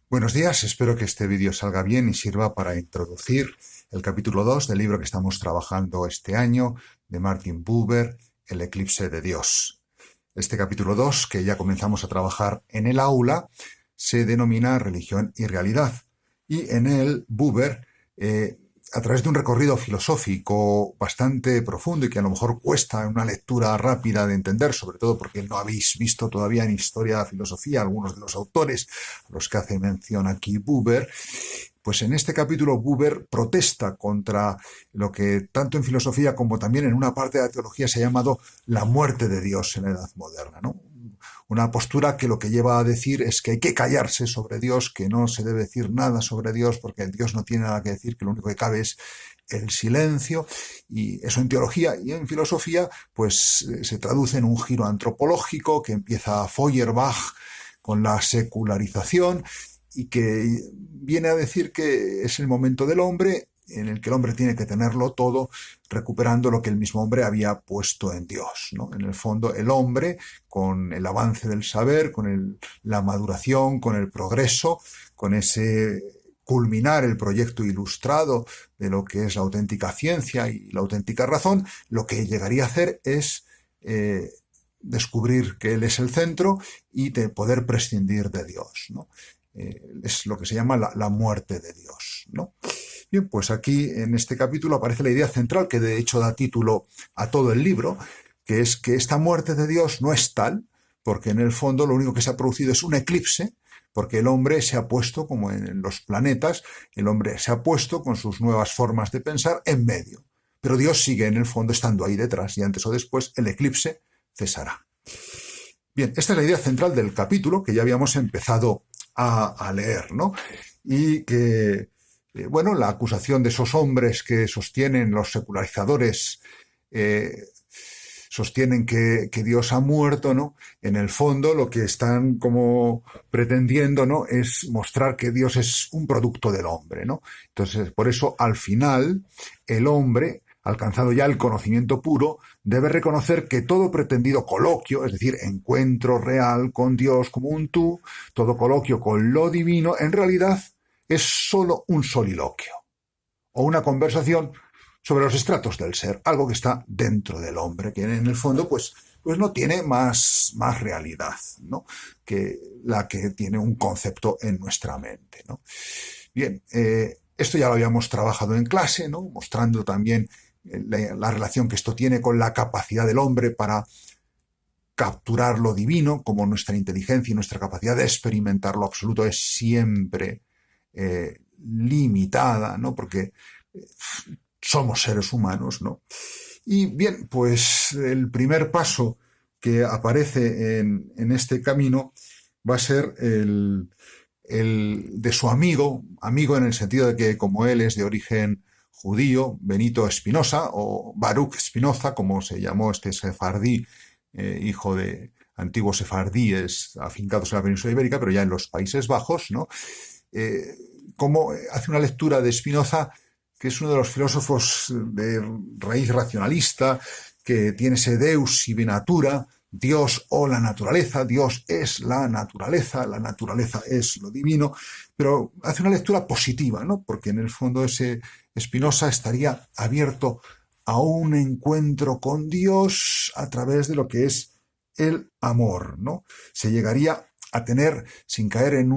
Buenos días, espero que este vídeo salga bien y sirva para introducir el capítulo 2 del libro que estamos trabajando este año de Martin Buber, El eclipse de Dios. Este capítulo 2, que ya comenzamos a trabajar en el aula, se denomina Religión y Realidad. Y en él, Buber, a través de un recorrido filosófico bastante profundo y que a lo mejor cuesta una lectura rápida de entender, sobre todo porque no habéis visto todavía en Historia de la Filosofía algunos de los autores a los que hace mención aquí Buber, pues en este capítulo Buber protesta contra lo que tanto en filosofía como también en una parte de la teología se ha llamado la muerte de Dios en la Edad Moderna, ¿no? Una postura que lo que lleva a decir es que hay que callarse sobre Dios, que no se debe decir nada sobre Dios, porque Dios no tiene nada que decir, que lo único que cabe es el silencio, y eso en teología y en filosofía pues se traduce en un giro antropológico que empieza a Feuerbach con la secularización y que viene a decir que es el momento del hombre en el que el hombre tiene que tenerlo todo, recuperando lo que el mismo hombre había puesto en Dios, ¿no? En el fondo, el hombre, con el avance del saber, con la maduración, con el progreso, con ese culminar el proyecto ilustrado de lo que es la auténtica ciencia y la auténtica razón, lo que llegaría a hacer es descubrir que Él es el centro y de poder prescindir de Dios, ¿no? Es lo que se llama la muerte de Dios, ¿no? Bien, pues aquí en este capítulo aparece la idea central que de hecho da título a todo el libro, que es que esta muerte de Dios no es tal, porque en el fondo lo único que se ha producido es un eclipse, porque el hombre se ha puesto, como en los planetas, el hombre se ha puesto con sus nuevas formas de pensar en medio. Pero Dios sigue en el fondo estando ahí detrás y antes o después el eclipse cesará. Bien, esta es la idea central del capítulo que ya habíamos empezado a leer, ¿no? Y que, bueno, la acusación de esos hombres que sostienen los secularizadores, sostienen que Dios ha muerto, ¿no? En el fondo lo que están como pretendiendo, ¿no? Es mostrar que Dios es un producto del hombre, ¿no? Entonces, por eso, al final, el hombre, alcanzado ya el conocimiento puro, debe reconocer que todo pretendido coloquio, es decir, encuentro real con Dios como un tú, todo coloquio con lo divino, en realidad es solo un soliloquio o una conversación sobre los estratos del ser, algo que está dentro del hombre, que en el fondo pues no tiene más realidad, ¿no? Que la que tiene un concepto en nuestra mente, ¿no? Bien, esto ya lo habíamos trabajado en clase, ¿no? Mostrando también la relación que esto tiene con la capacidad del hombre para capturar lo divino, como nuestra inteligencia y nuestra capacidad de experimentar lo absoluto es siempre limitada, ¿no? Porque somos seres humanos, ¿no? Y bien, pues el primer paso que aparece en este camino va a ser el de su amigo en el sentido de que como él es de origen judío, Benito Espinosa, o Baruch Spinoza, como se llamó este sefardí, hijo de antiguos sefardíes afincados en la península ibérica, pero ya en los Países Bajos, ¿no? Como hace una lectura de Spinoza, que es uno de los filósofos de raíz racionalista, que tiene ese Deus sibi natura, Dios o la naturaleza, Dios es la naturaleza es lo divino, pero hace una lectura positiva, ¿no? Porque en el fondo ese Spinoza estaría abierto a un encuentro con Dios a través de lo que es el amor, ¿no? Se llegaría a tener, sin caer en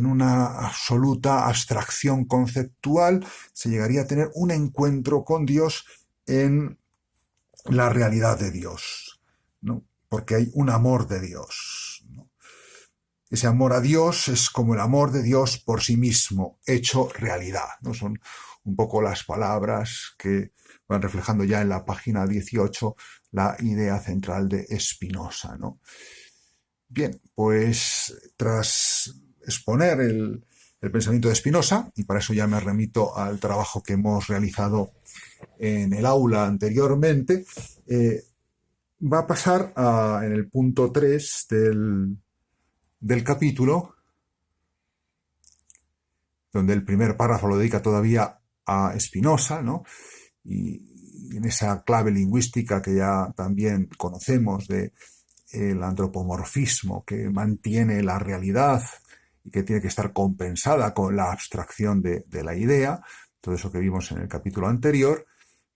una absoluta abstracción conceptual, se llegaría a tener un encuentro con Dios en la realidad de Dios, ¿no? Porque hay un amor de Dios, ¿no? Ese amor a Dios es como el amor de Dios por sí mismo, hecho realidad, ¿no? Son un poco las palabras que van reflejando ya en la página 18 la idea central de Spinoza, ¿no? Bien, pues tras exponer el pensamiento de Spinoza, y para eso ya me remito al trabajo que hemos realizado en el aula anteriormente, va a pasar en el punto 3 del capítulo, donde el primer párrafo lo dedica todavía a Spinoza, ¿no? Y en esa clave lingüística que ya también conocemos de el antropomorfismo que mantiene la realidad y que tiene que estar compensada con la abstracción de la idea, todo eso que vimos en el capítulo anterior,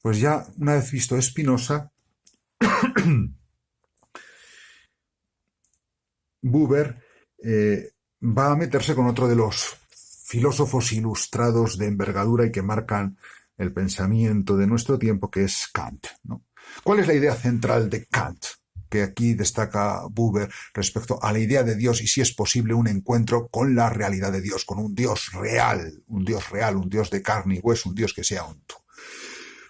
pues ya una vez visto Spinoza, Buber va a meterse con otro de los filósofos ilustrados de envergadura y que marcan el pensamiento de nuestro tiempo, que es Kant, ¿no? ¿Cuál es la idea central de Kant? Que aquí destaca Buber respecto a la idea de Dios y si es posible un encuentro con la realidad de Dios, con un Dios real, un Dios de carne y hueso, un Dios que sea un tú.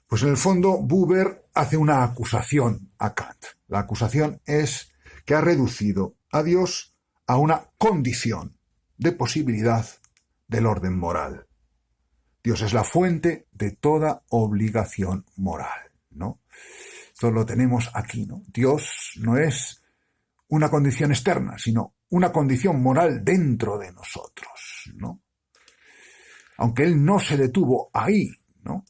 Pues en el fondo Buber hace una acusación a Kant. La acusación es que ha reducido a Dios a una condición de posibilidad del orden moral. Dios es la fuente de toda obligación moral, ¿no? Esto lo tenemos aquí, ¿no? Dios no es una condición externa, sino una condición moral dentro de nosotros, ¿no? Aunque él no se detuvo ahí, ¿no?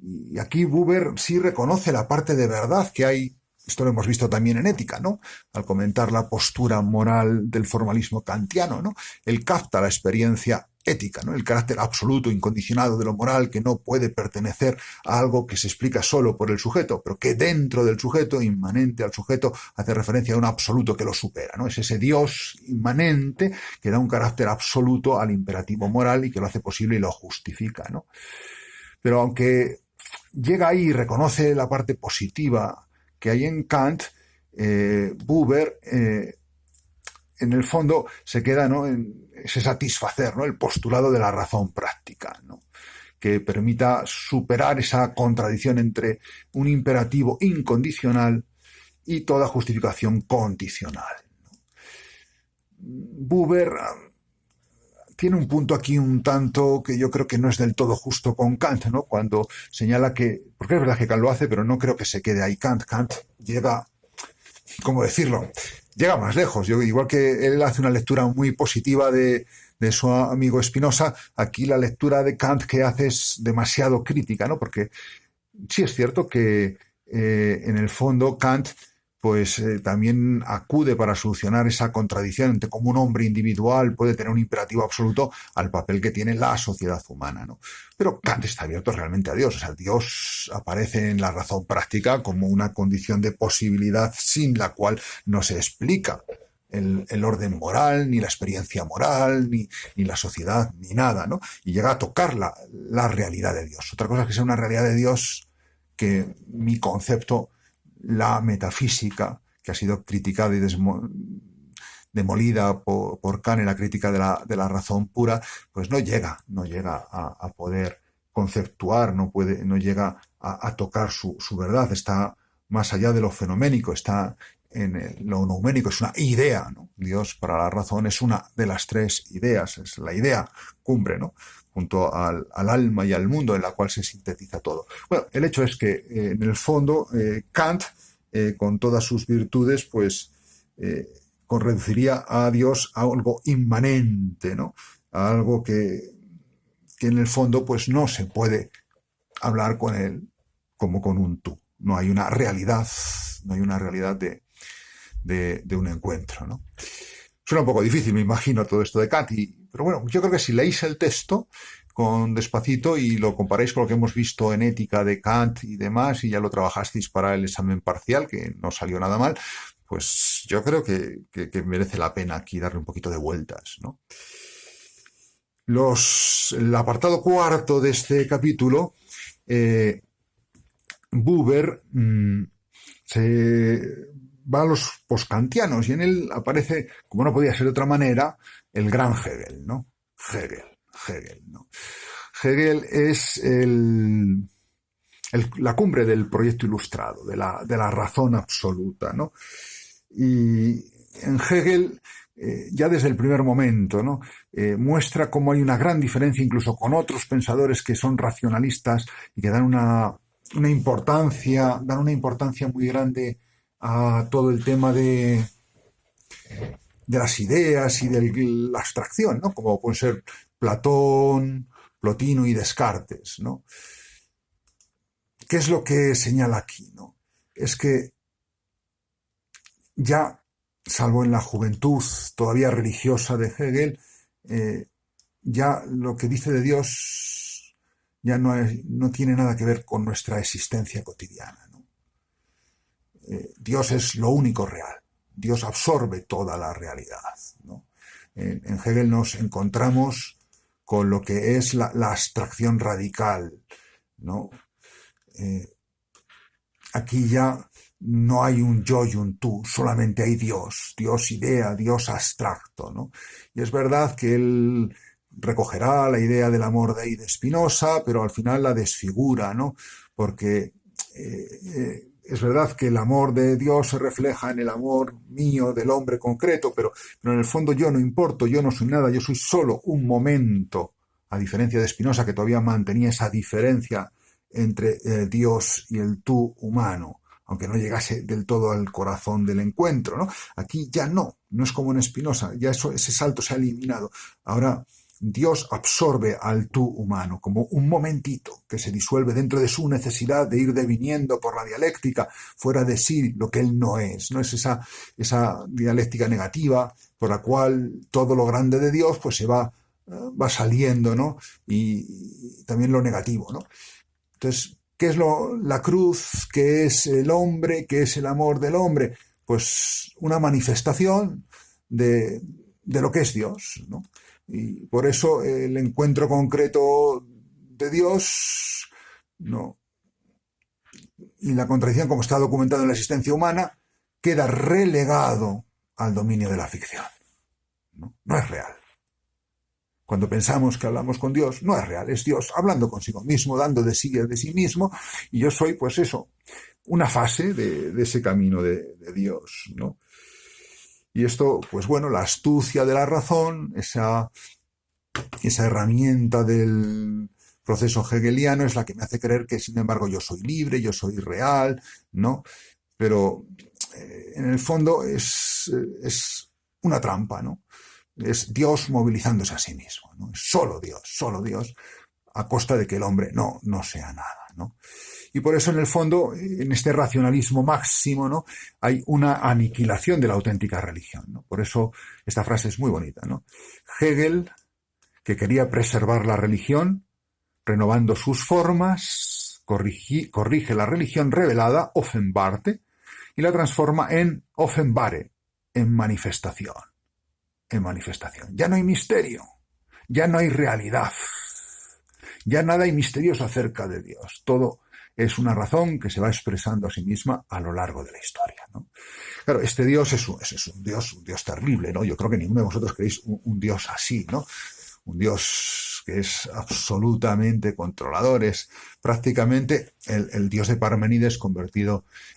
Y aquí Buber sí reconoce la parte de verdad que hay. Esto lo hemos visto también en Ética, ¿no? Al comentar la postura moral del formalismo kantiano, ¿no? Él capta la experiencia ética, ¿no? El carácter absoluto, incondicionado de lo moral que no puede pertenecer a algo que se explica solo por el sujeto, pero que dentro del sujeto, inmanente al sujeto, hace referencia a un absoluto que lo supera, ¿no? Es ese Dios inmanente que da un carácter absoluto al imperativo moral y que lo hace posible y lo justifica, ¿no? Pero aunque llega ahí y reconoce la parte positiva que hay en Kant, Buber en el fondo se queda, ¿no?, en ese satisfacer, ¿no?, el postulado de la razón práctica, ¿no?, que permita superar esa contradicción entre un imperativo incondicional y toda justificación condicional, ¿no? Buber tiene un punto aquí un tanto que yo creo que no es del todo justo con Kant, ¿no? Cuando señala que, porque es verdad que Kant lo hace, pero no creo que se quede ahí. Kant llega, ¿cómo decirlo? Llega más lejos. Igual que él hace una lectura muy positiva de su amigo Spinoza, aquí la lectura de Kant que hace es demasiado crítica, ¿no? Porque sí es cierto que en el fondo Kant pues también acude para solucionar esa contradicción entre cómo un hombre individual puede tener un imperativo absoluto al papel que tiene la sociedad humana, ¿no? Pero Kant está abierto realmente a Dios. O sea, Dios aparece en la razón práctica como una condición de posibilidad sin la cual no se explica el orden moral, ni la experiencia moral, ni la sociedad, ni nada, ¿no? Y llega a tocar la realidad de Dios. Otra cosa es que sea una realidad de Dios que mi concepto, la metafísica, que ha sido criticada y demolida por Kant en la crítica de la razón pura, pues no llega a poder conceptuar, no llega a tocar su verdad, está más allá de lo fenoménico, está en lo nouménico, es una idea, ¿no? Dios para la razón es una de las tres ideas, es la idea cumbre, ¿no?, junto al alma y al mundo en la cual se sintetiza todo. Bueno, el hecho es que en el fondo Kant, con todas sus virtudes, pues reduciría a Dios a algo inmanente, ¿no?, a algo que en el fondo pues no se puede hablar con él como con un tú. No hay una realidad de un encuentro, ¿no? Suena un poco difícil, me imagino, todo esto de Kant, pero bueno, yo creo que si leéis el texto con despacito y lo comparáis con lo que hemos visto en Ética de Kant y demás, y ya lo trabajasteis para el examen parcial, que no salió nada mal, pues yo creo que merece la pena aquí darle un poquito de vueltas, ¿no? El apartado cuarto de este capítulo, Buber se va a los poskantianos y en él aparece, como no podía ser de otra manera, el gran Hegel, ¿no? Hegel, ¿no? Hegel es la cumbre del proyecto ilustrado, de la razón absoluta, ¿no? Y en Hegel, ya desde el primer momento, ¿no?, muestra cómo hay una gran diferencia incluso con otros pensadores que son racionalistas y que dan una importancia muy grande a todo el tema de las ideas y de la abstracción, ¿no?, como pueden ser Platón, Plotino y Descartes, ¿no? ¿Qué es lo que señala aquí, no? Es que ya, salvo en la juventud todavía religiosa de Hegel, ya lo que dice de Dios ya no tiene nada que ver con nuestra existencia cotidiana, ¿no? Dios es lo único real. Dios absorbe toda la realidad, ¿no? En Hegel nos encontramos con lo que es la abstracción radical, ¿no? Aquí ya no hay un yo y un tú, solamente hay Dios, Dios idea, Dios abstracto, ¿no? Y es verdad que él recogerá la idea del amor Dei de Spinoza, pero al final la desfigura, ¿no? Porque es verdad que el amor de Dios se refleja en el amor mío del hombre concreto, pero en el fondo yo no importo, yo no soy nada, yo soy solo un momento, a diferencia de Spinoza, que todavía mantenía esa diferencia entre Dios y el tú humano, aunque no llegase del todo al corazón del encuentro, ¿no? Aquí ya no es como en Spinoza, ya ese salto se ha eliminado. Ahora Dios absorbe al tú humano como un momentito que se disuelve dentro de su necesidad de ir deviniendo por la dialéctica fuera de sí lo que él no es esa dialéctica negativa por la cual todo lo grande de Dios pues se va saliendo, ¿no? Y también lo negativo, ¿no? Entonces, ¿qué es la cruz? ¿Qué es el hombre? ¿Qué es el amor del hombre? Pues una manifestación de lo que es Dios, ¿no? Y por eso el encuentro concreto de Dios, ¿no? Y la contradicción, como está documentado en la existencia humana, queda relegado al dominio de la ficción, ¿no? No es real. Cuando pensamos que hablamos con Dios, no es real, es Dios hablando consigo mismo, dando de sí mismo, y yo soy, pues eso, una fase de ese camino de Dios, ¿no? Y esto, pues bueno, la astucia de la razón, esa herramienta del proceso hegeliano es la que me hace creer que, sin embargo, yo soy libre, yo soy real, ¿no? Pero en el fondo es una trampa, ¿no? Es Dios movilizándose a sí mismo, ¿no? Es solo Dios, a costa de que el hombre no sea nada, ¿no? Y por eso, en el fondo, en este racionalismo máximo, ¿no? Hay una aniquilación de la auténtica religión, ¿no? Por eso esta frase es muy bonita, ¿no? Hegel, que quería preservar la religión, renovando sus formas, corrige la religión revelada, Offenbarte, y la transforma en Offenbare, en manifestación. Ya no hay misterio, ya no hay realidad, ya nada hay misterioso acerca de Dios. Todo es una razón que se va expresando a sí misma a lo largo de la historia, ¿no? Claro, este Dios es un Dios terrible, ¿no? Yo creo que ninguno de vosotros queréis un Dios así, ¿no? Un Dios que es absolutamente controlador, es prácticamente el Dios de Parménides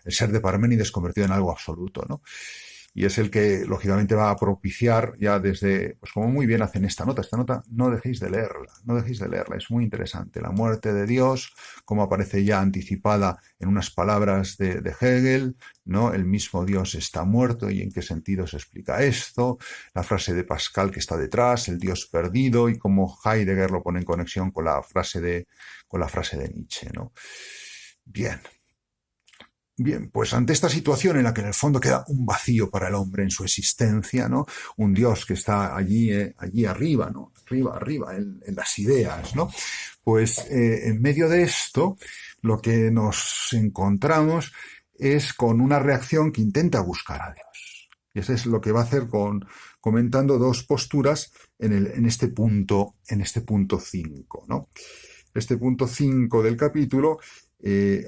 el ser de Parménides convertido en algo absoluto, ¿no? Y es el que, lógicamente, va a propiciar ya desde, pues como muy bien hacen esta nota no dejéis de leerla, es muy interesante. La muerte de Dios, como aparece ya anticipada en unas palabras de Hegel, ¿no? El mismo Dios está muerto, y en qué sentido se explica esto, la frase de Pascal que está detrás, el Dios perdido, y cómo Heidegger lo pone en conexión con la frase de Nietzsche, ¿no? Bien, pues ante esta situación en la que en el fondo queda un vacío para el hombre en su existencia, ¿no? Un Dios que está allí arriba, ¿no? Arriba, en las ideas, ¿no? Pues en medio de esto, lo que nos encontramos es con una reacción que intenta buscar a Dios. Y eso es lo que va a hacer comentando dos posturas en este punto 5, ¿no? Este punto 5 del capítulo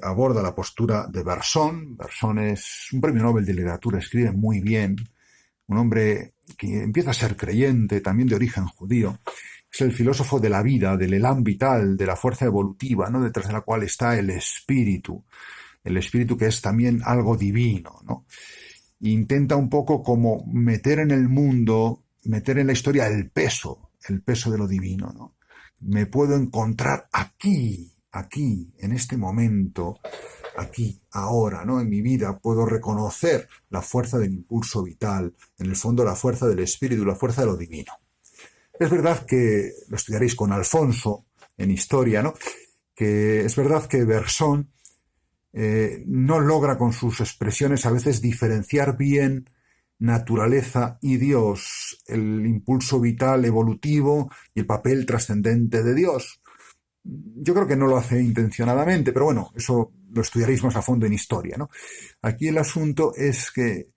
aborda la postura de Bergson. Bergson es un premio Nobel de literatura, escribe muy bien, un hombre que empieza a ser creyente, también de origen judío. Es el filósofo de la vida, del elan vital, de la fuerza evolutiva, ¿no? Detrás de la cual está el espíritu que es también algo divino, ¿no? E intenta un poco como meter en el mundo, meter en la historia el peso de lo divino, ¿no? Me puedo encontrar aquí, en este momento, aquí, ahora, ¿no? En mi vida puedo reconocer la fuerza del impulso vital, en el fondo la fuerza del espíritu, la fuerza de lo divino. Es verdad que lo estudiaréis con Alfonso en historia, ¿no? Que es verdad que Bergson no logra con sus expresiones a veces diferenciar bien naturaleza y Dios, el impulso vital evolutivo y el papel trascendente de Dios. Yo creo que no lo hace intencionadamente, pero bueno, eso lo estudiaréis más a fondo en historia, ¿no? Aquí el asunto es que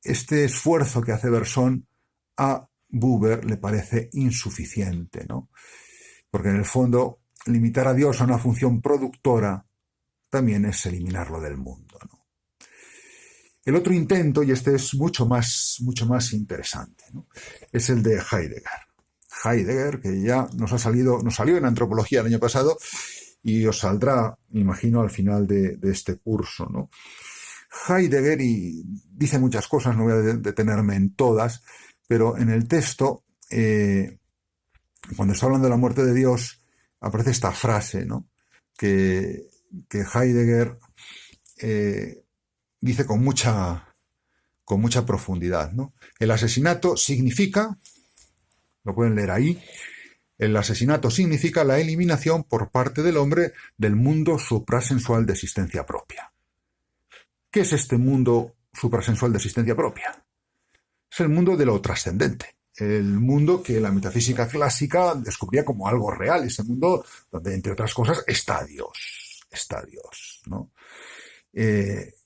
este esfuerzo que hace Bergson a Buber le parece insuficiente, ¿no? Porque en el fondo limitar a Dios a una función productora también es eliminarlo del mundo, ¿no? El otro intento, y este es mucho más interesante, ¿no?, es el de Heidegger. Heidegger, que ya nos salió en antropología el año pasado y os saldrá, me imagino, al final de este curso, ¿no? Heidegger dice muchas cosas, no voy a detenerme en todas, pero en el texto, cuando está hablando de la muerte de Dios, aparece esta frase, ¿no?, que Heidegger dice con mucha profundidad, ¿no? El asesinato significa, lo pueden leer ahí, el asesinato significa la eliminación por parte del hombre del mundo suprasensual de existencia propia. ¿Qué es este mundo suprasensual de existencia propia? Es el mundo de lo trascendente, el mundo que la metafísica clásica descubría como algo real, ese mundo donde, entre otras cosas, está Dios, ¿no?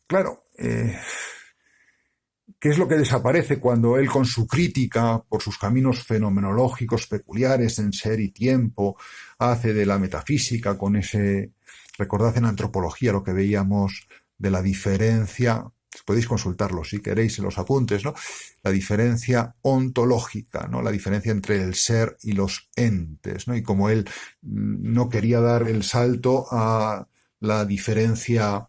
Claro, ¿qué es lo que desaparece cuando él, con su crítica por sus caminos fenomenológicos peculiares en ser y tiempo, hace de la metafísica con ese, recordad en antropología lo que veíamos de la diferencia, podéis consultarlo si queréis en los apuntes, ¿no?, la diferencia ontológica, ¿no?, la diferencia entre el ser y los entes, ¿no?, y como él no quería dar el salto a la diferencia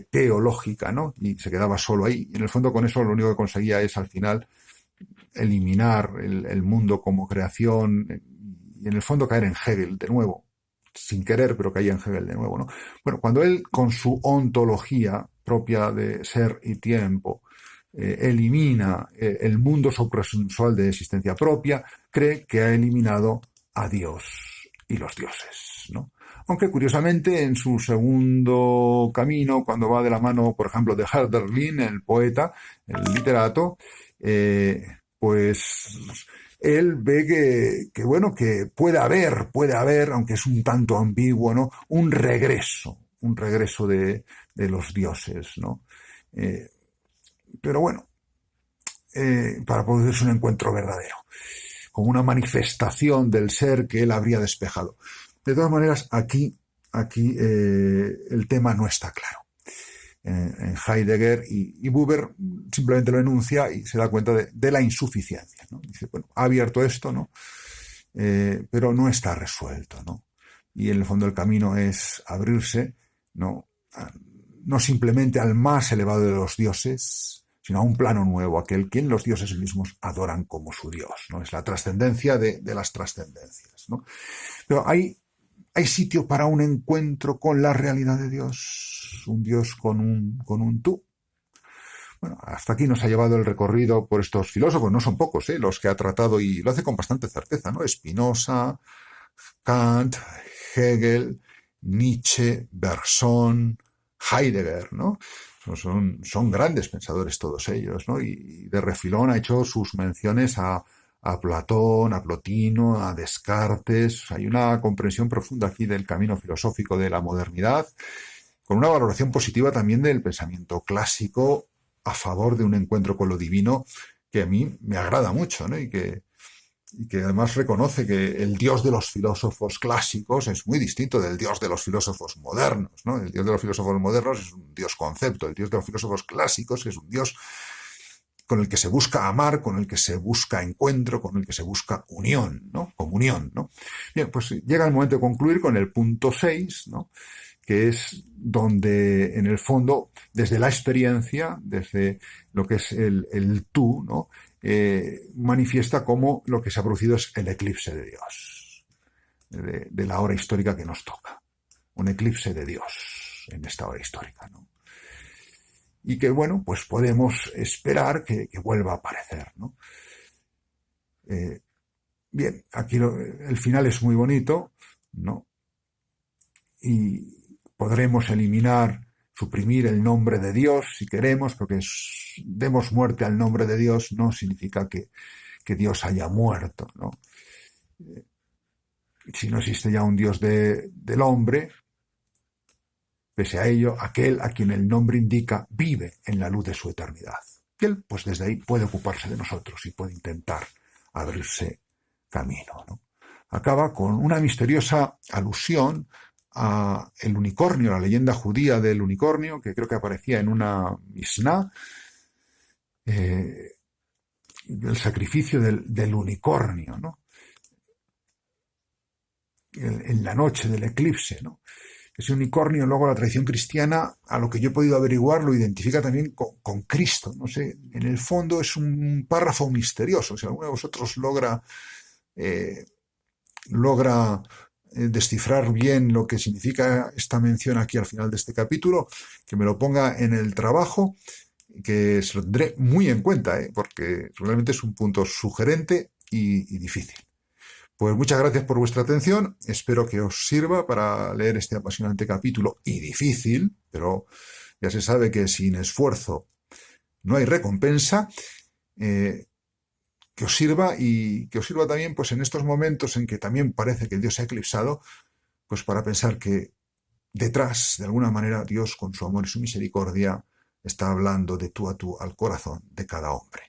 teológica, ¿no?, y se quedaba solo ahí. Y en el fondo con eso lo único que conseguía es al final eliminar el mundo como creación y en el fondo caer en Hegel de nuevo, sin querer, pero caía en Hegel de nuevo, ¿no? Bueno, cuando él, con su ontología propia de ser y tiempo, elimina el mundo suprasensual de existencia propia, cree que ha eliminado a Dios y los dioses, ¿no? Aunque curiosamente en su segundo camino, cuando va de la mano, por ejemplo, de Hölderlin, el poeta, el literato, pues él ve que bueno, que puede haber, aunque es un tanto ambiguo, ¿no?, un regreso de los dioses, ¿no? Pero bueno, para producirse un encuentro verdadero, como una manifestación del ser que él habría despejado. De todas maneras, aquí el tema no está claro. En Heidegger y Buber simplemente lo enuncia y se da cuenta de la insuficiencia, ¿no? Dice, bueno, ha abierto esto, ¿no?, pero no está resuelto, ¿no? Y en el fondo el camino es abrirse, ¿no?, no simplemente al más elevado de los dioses, sino a un plano nuevo, aquel que los dioses mismos adoran como su Dios, ¿no? Es la trascendencia de las trascendencias, ¿no? Pero hay sitio para un encuentro con la realidad de Dios, un Dios con un tú. Bueno, hasta aquí nos ha llevado el recorrido por estos filósofos, no son pocos, los que ha tratado, y lo hace con bastante certeza, ¿no? Spinoza, Kant, Hegel, Nietzsche, Bergson, Heidegger, ¿no? Son grandes pensadores todos ellos, ¿no? Y de refilón ha hecho sus menciones a Platón, a Plotino, a Descartes. Hay una comprensión profunda aquí del camino filosófico de la modernidad, con una valoración positiva también del pensamiento clásico a favor de un encuentro con lo divino que a mí me agrada mucho, ¿no? Y que además reconoce que el Dios de los filósofos clásicos es muy distinto del Dios de los filósofos modernos, ¿no? El Dios de los filósofos modernos es un Dios concepto, el Dios de los filósofos clásicos es un Dios con el que se busca amar, con el que se busca encuentro, con el que se busca unión, ¿no? Comunión, ¿no? Bien, pues llega el momento de concluir con el punto 6, ¿no?, que es donde, en el fondo, desde la experiencia, desde lo que es el tú, ¿no?, manifiesta cómo lo que se ha producido es el eclipse de Dios, de la hora histórica que nos toca. Un eclipse de Dios en esta hora histórica, ¿no? Y que, bueno, pues podemos esperar que vuelva a aparecer, ¿no? Bien, aquí el final es muy bonito, ¿no? Y podremos eliminar suprimir el nombre de Dios si queremos, porque demos muerte al nombre de Dios no significa que Dios haya muerto, ¿no? Si no existe ya un Dios del hombre, pese a ello, aquel a quien el nombre indica vive en la luz de su eternidad. Y él, pues desde ahí puede ocuparse de nosotros y puede intentar abrirse camino, ¿no? Acaba con una misteriosa alusión a el unicornio, la leyenda judía del unicornio, que creo que aparecía en una Mishnah, el sacrificio del unicornio, ¿no? En la noche del eclipse, ¿no? Ese unicornio, luego la tradición cristiana, a lo que yo he podido averiguar, lo identifica también con Cristo. No sé, en el fondo es un párrafo misterioso. Si alguno de vosotros logra descifrar bien lo que significa esta mención aquí al final de este capítulo, que me lo ponga en el trabajo, que se lo tendré muy en cuenta, porque realmente es un punto sugerente y difícil. Pues muchas gracias por vuestra atención, espero que os sirva para leer este apasionante capítulo y difícil, pero ya se sabe que sin esfuerzo no hay recompensa, que os sirva y que os sirva también pues en estos momentos en que también parece que Dios se ha eclipsado, pues para pensar que detrás, de alguna manera, Dios con su amor y su misericordia está hablando de tú a tú al corazón de cada hombre.